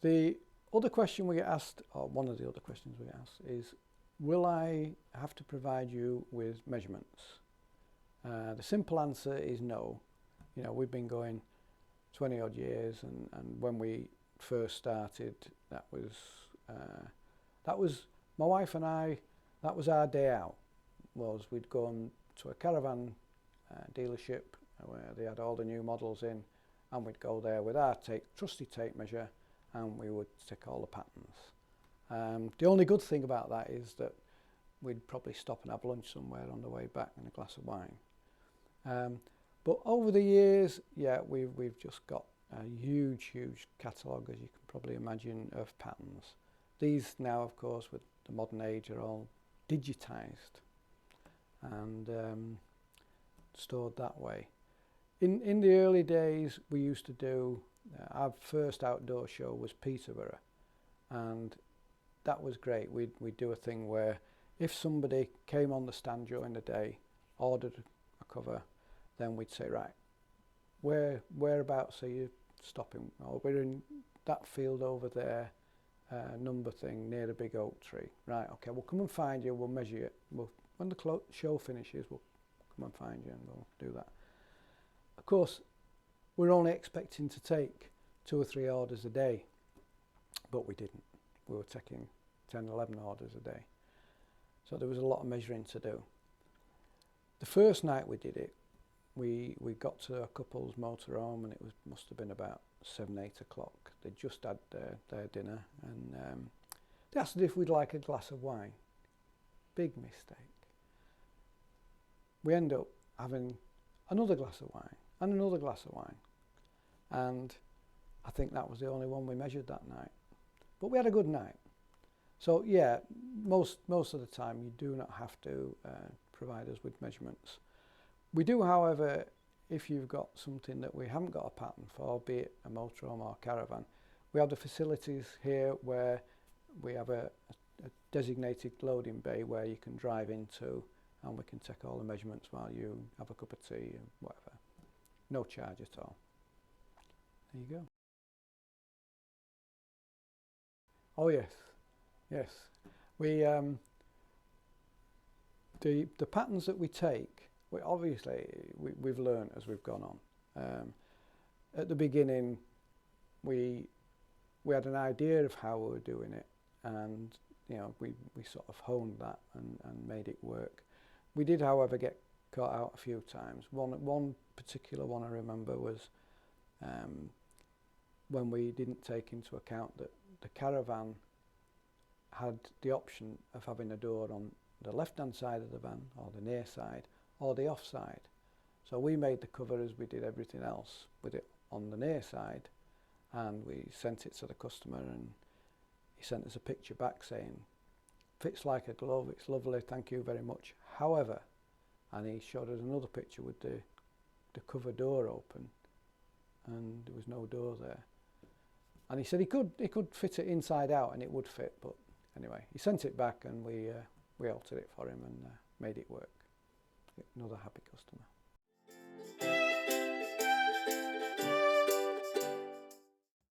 The other question we get asked, or one of the other questions we get asked, is will I have to provide you with measurements? The simple answer is no. You know, we've been going 20 odd years, and when we first started, that was my wife and I, that was our day out, was we'd go to a Caravan dealership where they had all the new models in, and we'd go there with our trusty tape measure, and we would tick all the patterns. The only good thing about that is that we'd probably stop and have lunch somewhere on the way back and a glass of wine. But over the years, yeah, we've just got a huge catalogue, as you can probably imagine, of patterns. These now, of course, with the modern age, are all digitised and stored that way. In the early days, we used to do, our first outdoor show was Peterborough, and that was great. We'd do a thing where if somebody came on the stand during the day, ordered a cover, then we'd say, right, whereabouts are you stopping? Oh, we're in that field over there, number thing near the big oak tree. Right, okay, we'll come and find you, we'll measure it. When the show finishes, we'll come and find you and we'll do that. Of course, we're only expecting to take 2 or 3 orders a day, but we didn't. We were taking 10, 11 orders a day. So there was a lot of measuring to do. The first night we did it, we got to a couple's motorhome, and it must have been about 7, 8 o'clock. They just had their dinner, and they asked if we'd like a glass of wine. Big mistake. We end up having another glass of wine and another glass of wine, and I think that was the only one we measured that night. But we had a good night. So yeah, most of the time you do not have to provide us with measurements. We do, however, if you've got something that we haven't got a pattern for, be it a motorhome or a caravan, we have the facilities here where we have a designated loading bay where you can drive into, and we can take all the measurements while you have a cup of tea and whatever. No charge at all. There you go. Oh yes, yes. We the patterns that we take, we've learned as we've gone on. At the beginning, we had an idea of how we were doing it, and you know, we sort of honed that and made it work. We did, however, get caught out a few times. One particular one I remember was when we didn't take into account that the Caravan had the option of having a door on the left-hand side of the van, or the near side, or the off side. So we made the cover as we did everything else, with it on the near side, and we sent it to the customer, and he sent us a picture back saying, fits like a glove, it's lovely, thank you very much. However, and he showed us another picture with the cover door open, and there was no door there. And he said he could fit it inside out and it would fit, but anyway, he sent it back, and we altered it for him and made it work. Another happy customer.